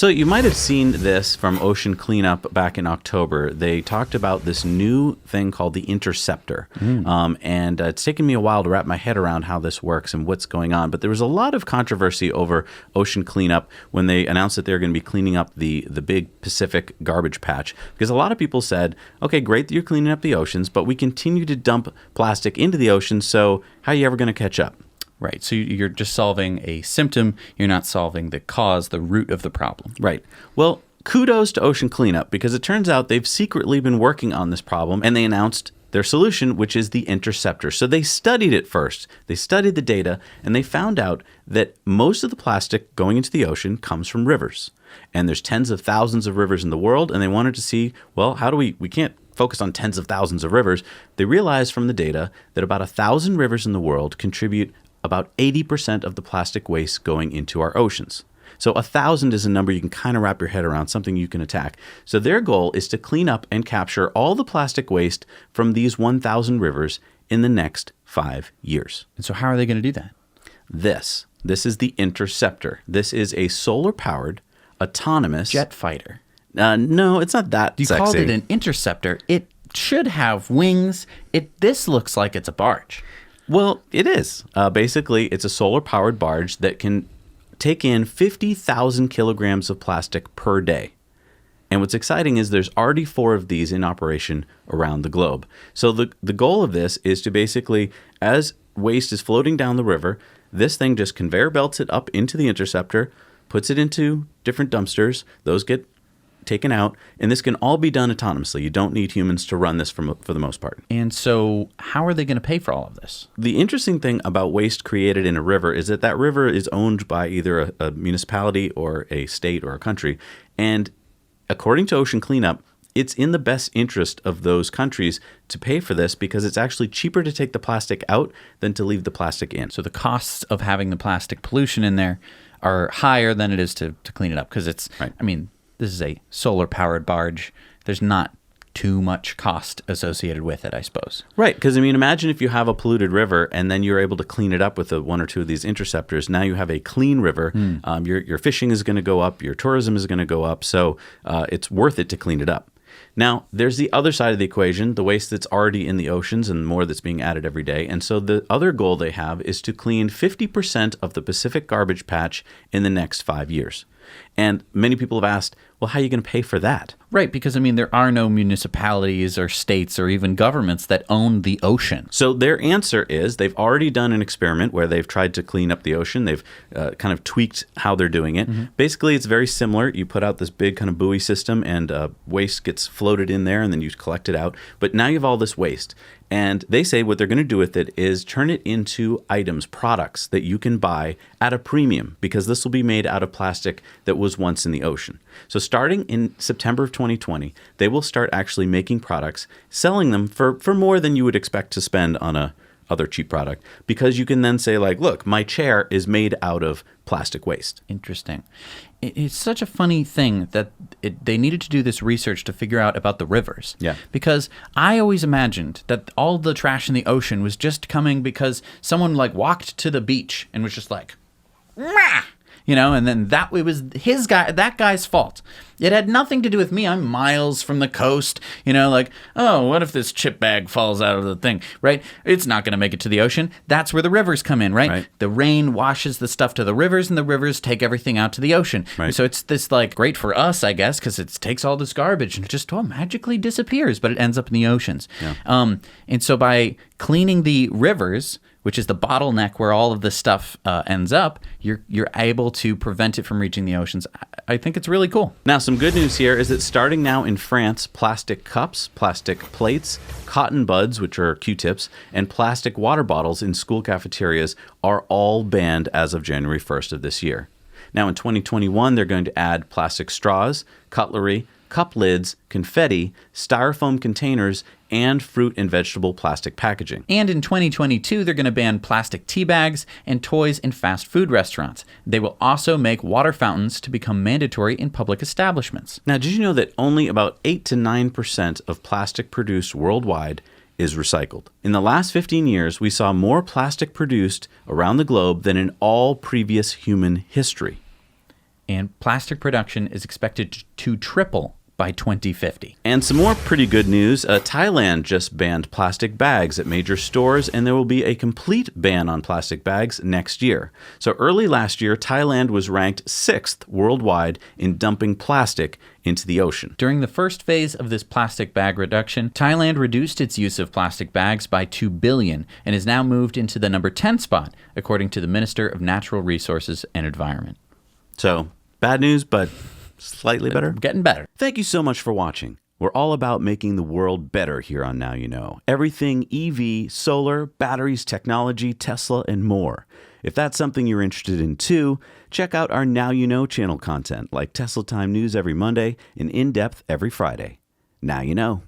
So you might have seen this from Ocean Cleanup back in October. They talked about this new thing called the Interceptor. And it's taken me a while to wrap my head around how this works and what's going on. But there was a lot of controversy over Ocean Cleanup when they announced that they're going to be cleaning up the big Pacific garbage patch. Because a lot of people said, okay, great that you're cleaning up the oceans, but we continue to dump plastic into the ocean, so how are you ever going to catch up? Right. So you're just solving a symptom. You're not solving the cause, the root of the problem. Right. Well, kudos to Ocean Cleanup, because it turns out they've secretly been working on this problem, and they announced their solution, which is the Interceptor. So they studied it first. They studied the data, and they found out that most of the plastic going into the ocean comes from rivers. And there's tens of thousands of rivers in the world, and they wanted to see, well, how do we can't focus on tens of thousands of rivers. They realized from the data that about 1,000 rivers in the world contribute about 80% of the plastic waste going into our oceans. So 1,000 is a number you can kind of wrap your head around, something you can attack. So their goal is to clean up and capture all the plastic waste from these 1,000 rivers in the next 5 years. And so how are they going to do that? This is the Interceptor. This is a solar-powered, autonomous... Jet fighter. No, it's not that You sexy. called it an interceptor. It should have wings. This looks like it's a barge. Well, it is. Basically, it's a solar-powered barge that can take in 50,000 kilograms of plastic per day. And what's exciting is there's already 4 of these in operation around the globe. So the goal of this is to basically, as waste is floating down the river, this thing just conveyor belts it up into the Interceptor, puts it into different dumpsters. Those get taken out, and this can all be done autonomously. You don't need humans to run this for the most part. And so how are they going to pay for all of this? The interesting thing about waste created in a river is that river is owned by either a municipality or a state or a country. And according to Ocean Cleanup, it's in the best interest of those countries to pay for this because it's actually cheaper to take the plastic out than to leave the plastic in. So the costs of having the plastic pollution in there are higher than it is to clean it up because it's, right. I mean, this is a solar-powered barge. There's not too much cost associated with it, I suppose. Right, because, I mean, imagine if you have a polluted river and then you're able to clean it up with 1 or 2 of these interceptors. Now you have a clean river. Your fishing is going to go up. Your tourism is going to go up. So it's worth it to clean it up. Now, there's the other side of the equation, the waste that's already in the oceans and more that's being added every day. And so the other goal they have is to clean 50% of the Pacific garbage patch in the next 5 years. And many people have asked, well, how are you going to pay for that? Right, because, I mean, there are no municipalities or states or even governments that own the ocean. So their answer is they've already done an experiment where they've tried to clean up the ocean. They've kind of tweaked how they're doing it. Mm-hmm. Basically, it's very similar. You put out this big kind of buoy system and waste gets floated in there and then you collect it out. But now you have all this waste. And they say what they're going to do with it is turn it into items, products that you can buy at a premium because this will be made out of plastic that was once in the ocean. So starting in September of 2020, they will start actually making products, selling them for more than you would expect to spend on a other cheap product because you can then say like, look, my chair is made out of plastic waste. Interesting. It's such a funny thing that they needed to do this research to figure out about the rivers. Yeah. Because I always imagined that all the trash in the ocean was just coming because someone like walked to the beach and was just like, Mah! You know, and then it was that guy's fault. It had nothing to do with me. I'm miles from the coast, you know, like, oh, what if this chip bag falls out of the thing, right? It's not going to make it to the ocean. That's where the rivers come in, right? The rain washes the stuff to the rivers and the rivers take everything out to the ocean. Right. So it's this like great for us, I guess, because it takes all this garbage and it just magically disappears, but it ends up in the oceans. Yeah. And so by cleaning the rivers, which is the bottleneck where all of this stuff ends up, you're able to prevent it from reaching the oceans. I think it's really cool. Now, some good news here is that starting now in France, plastic cups, plastic plates, cotton buds, which are Q-tips, and plastic water bottles in school cafeterias are all banned as of January 1st of this year. Now, in 2021, they're going to add plastic straws, cutlery, cup lids, confetti, styrofoam containers, and fruit and vegetable plastic packaging. And in 2022, they're going to ban plastic tea bags and toys in fast food restaurants. They will also make water fountains to become mandatory in public establishments. Now, did you know that only about 8 to 9% of plastic produced worldwide is recycled? In the last 15 years, we saw more plastic produced around the globe than in all previous human history. And plastic production is expected to triple by 2050. And some more pretty good news. Thailand just banned plastic bags at major stores, and there will be a complete ban on plastic bags next year. So early last year, Thailand was ranked 6th worldwide in dumping plastic into the ocean. During the first phase of this plastic bag reduction, Thailand reduced its use of plastic bags by 2 billion and has now moved into the number 10 spot, according to the Minister of Natural Resources and Environment. So, bad news, but slightly better? Getting better. Thank you so much for watching. We're all about making the world better here on Now You Know. Everything EV, solar, batteries, technology, Tesla, and more. If that's something you're interested in too, check out our Now You Know channel content like Tesla Time News every Monday and In-Depth every Friday. Now you know.